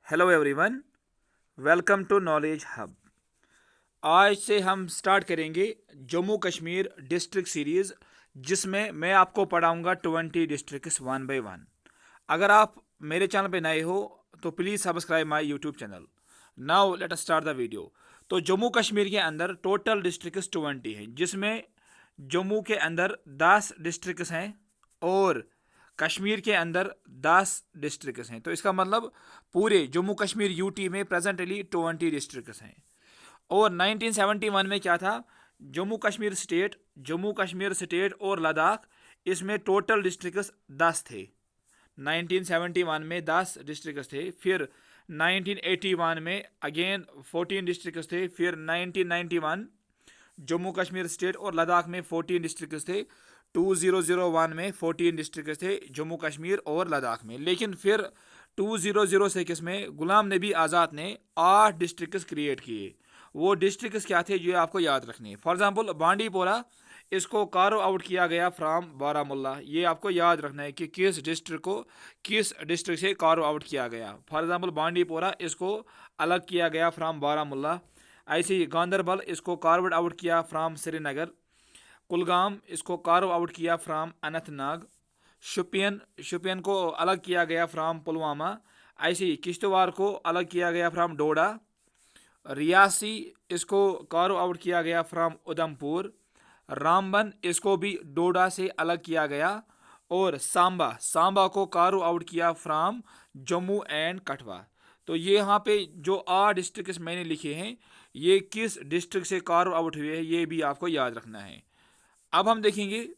Hello everyone, welcome to knowledge hub. आज से हम स्टार्ट करेंगे जम्मू कश्मीर डिस्ट्रिक्ट सीरीज़, जिसमें मैं आपको पढ़ाऊंगा 20 डिस्ट्रिक्ट्स वन बाय वन। अगर आप मेरे चैनल पे नए हो तो please subscribe my YouTube channel. Now let us start the video. तो जम्मू कश्मीर के अंदर टोटल डिस्ट्रिक्ट्स 20 हैं, जिसमें जम्मू के अंदर 10 डिस्ट्रिक्ट्स हैं और कश्मीर के अंदर 10 डिस्ट्रिक्ट्स हैं। तो इसका मतलब पूरे जम्मू कश्मीर यूटी में प्रेजेंटली 20 डिस्ट्रिक्ट्स हैं। और 1971 में क्या था, जम्मू कश्मीर स्टेट और लद्दाख, इसमें टोटल डिस्ट्रिक्ट्स 10 थे। 1971 में 10 डिस्ट्रिक्ट्स थे। फिर 1981 में अगेन 14 डिस्ट्रिक्ट्स थे। फिर 1991 जम्मू कश्मीर स्टेट और लद्दाख में 14 डिस्ट्रिक्ट्स थे। 2001 में 14 डिस्ट्रिक्ट्स थे जम्मू कश्मीर और लद्दाख में। लेकिन फिर 2006 में गुलाम नबी आज़ाद ने 8 डिस्ट्रिक्ट्स क्रिएट किए। वो डिस्ट्रिक्ट्स क्या थे जो आपको याद रखने। फॉर एग्जांपल बांडीपोरा, इसको कार्व आउट किया गया फ्राम बारामुल्ला। ये आपको याद रखना है कि किस डिस्ट्रिक्ट से कार्व आउट किया गया। फॉर एग्जांपल बांडीपोरा, इसको अलग किया गया फ्राम बारामुल्ला। ऐसे ही गांदरबल, इसको कार्व आउट किया फ्राम श्रीनगर। कुलगाम, इसको कार्व आउट किया फ्राम अनंतनाग। शुपियन को अलग किया गया फ्राम पुलवामा। ऐसे ही किश्तवाड़ को अलग किया गया फ्राम डोडा। रियासी, इसको कार्व आउट किया गया फ्राम उधमपुर। रामबन, इसको भी डोडा से अलग किया गया। और सांबा को कार्व आउट किया फ्राम जम्मू एंड कठवा। तो ये यहाँ पे जो 8 डिस्ट्रिक्ट मैंने लिखे हैं, ये किस डिस्ट्रिक्ट से कार्व आउट हुए हैं, ये भी आपको याद रखना है। अब हम देखेंगे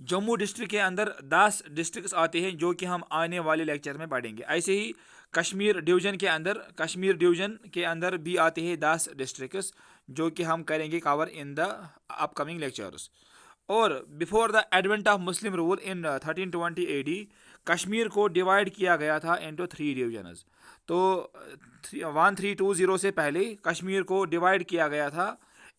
जम्मू डिस्ट्रिक्ट के अंदर 10 डिस्ट्रिक्ट्स आते हैं, जो कि हम आने वाले लेक्चर में पढ़ेंगे। ऐसे ही कश्मीर डिवीजन के अंदर भी आते हैं 10 डिस्ट्रिक्ट्स, जो कि हम करेंगे cover in the upcoming lectures. और before the advent of Muslim rule in 1320 AD, Kashmir को डिवाइड किया गया था इनटू 3 डिवीजन्स। तो 1320 से पहले कश्मीर को डिवाइड किया गया था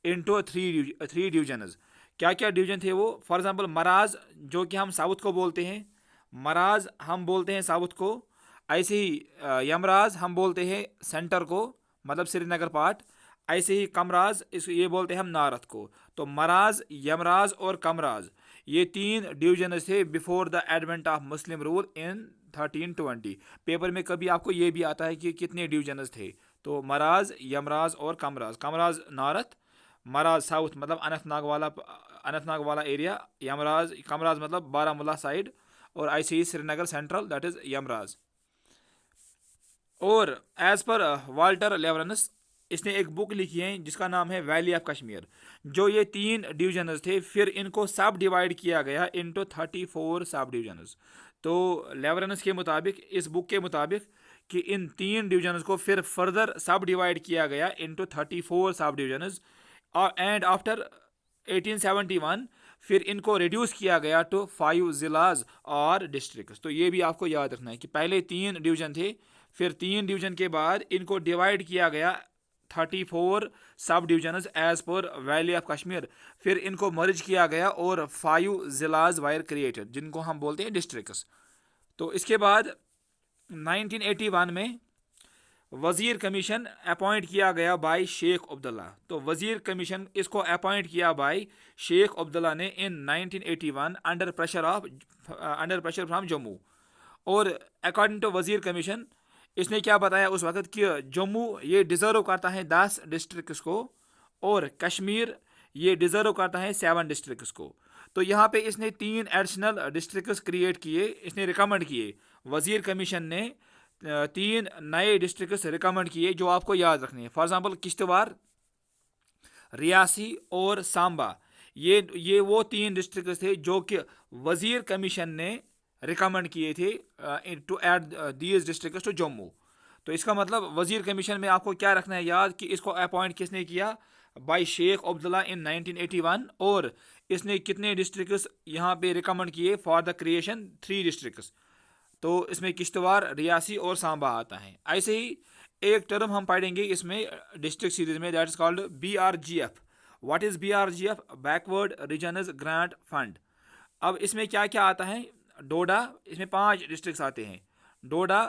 इनटू थ्री डिवीजन्स। क्या क्या डिवीजन थे वो? फॉर एग्जांपल मराज, जो कि हम साउथ को बोलते हैं, मराज हम बोलते हैं साउथ को। ऐसे ही यमराज हम बोलते हैं सेंटर को, मतलब श्रीनगर पार्ट। ऐसे ही कमराज, इस ये बोलते हैं हम नॉर्थ को। तो मराज, यमराज और कमराज, ये 3 डिवीजन थे before the advent of Muslim rule in 1320। Paper में कभी आपको ये भी आता है कि कितने डिवीजन थे। तो मराज, यमराज और कमराज। कमराज नॉर्थ, मराज साउथ मतलब अनंतनाग वाला एरिया। यमराज, कमराज मतलब बारामूला साइड। और ऐसे ही Srinagar central, that is Yamraj. और एज पर वाल्टर लेवरनस, इसने एक बुक लिखी है जिसका नाम है वैली ऑफ कश्मीर। जो ये 3 डिवीजन्स थे, फिर इनको सब डिवाइड किया गया इनटू 34 सब डिवीजन्स। तो लेवरनस के मुताबिक, इस बुक के मुताबिक, कि इन 3 डिवीजन्स को फिर फर्दर सब डिवाइड किया गया इनटू 34 सब डिवीजन्स। एंड आफ्टर 1871 फिर इनको रिड्यूस किया गया टू 5 जिलाज और डिस्ट्रिक्ट्स। तो ये भी आपको याद रखना है कि पहले 3 डिवीजन थे, फिर 3 डिवीजन के बाद इनको डिवाइड किया गया 34 subdivision as per valley of Kashmir. फिर इनको मर्ज किया गया और 5 जिलाज वायर क्रिएटेड, जिनको हम बोलते हैं डिस्ट्रिक्ट्स। तो इसके बाद 1981 में वजीर कमीशन अपॉइंट किया गया बाय शेख अब्दुल्ला। तो वजीर कमीशन, इसको अपॉइंट किया बाय शेख अब्दुल्ला ने इन 1981 अंडर प्रेशर फ्रॉम जम्मू। और अकॉर्डिंग टू वजीर कमीशन, इसने क्या बताया उस वक्त कि जम्मू ये डिज़र्व करता है 10 डिस्ट्रिक्ट्स को, और कश्मीर ये डिज़र्व करता है 7 डिस्ट्रिक्ट्स को। तो यहाँ पे इसने 3 एडिशनल डिस्ट्रिक्ट्स क्रिएट किए, इसने रिकमेंड किए। वजीर कमीशन ने 3 नए डिस्ट्रिक्ट्स रिकमेंड किए जो आपको याद रखने हैं। फॉर एग्जांपल किश्तवाड़, रियासी और सांबा, ये वो 3 डिस्ट्रिक्ट्स थे जो कि वजीर कमीशन ने रिकमेंड किए थे to add these districts to Jammu. तो इसका मतलब वजीर कमीशन में आपको क्या रखना है याद, कि इसको अपॉइंट किसने किया? बाय शेख अब्दुल्ला इन 1981। और इसने कितने डिस्ट्रिक्ट्स यहाँ पे रिकमेंड किए फॉर द क्रिएशन? 3 डिस्ट्रिक्ट्स। तो इसमें किश्तवाड़, रियासी और सांबा आता है। ऐसे ही एक टर्म हम पढ़ेंगे इसमें डिस्ट्रिक्ट सीरीज में, that is called BRGF। What is BRGF? Backward reasons grant fund. अब इसमें क्या क्या आता है? डोडा, इसमें 5 डिस्ट्रिक्ट्स आते हैं। डोडा,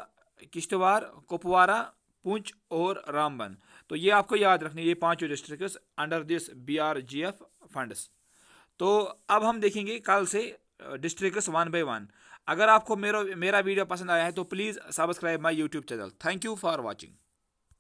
किश्तवाड़, कुपवारा, पुंछ और रामबन। तो ये आपको याद रखने, ये पांचों districts under this BRGF funds. तो अब हम देखेंगे कल से डिस्ट्रिक्ट्स वन बाय वन। अगर आपको मेरा वीडियो पसंद आया है तो please subscribe my YouTube channel. Thank you for watching.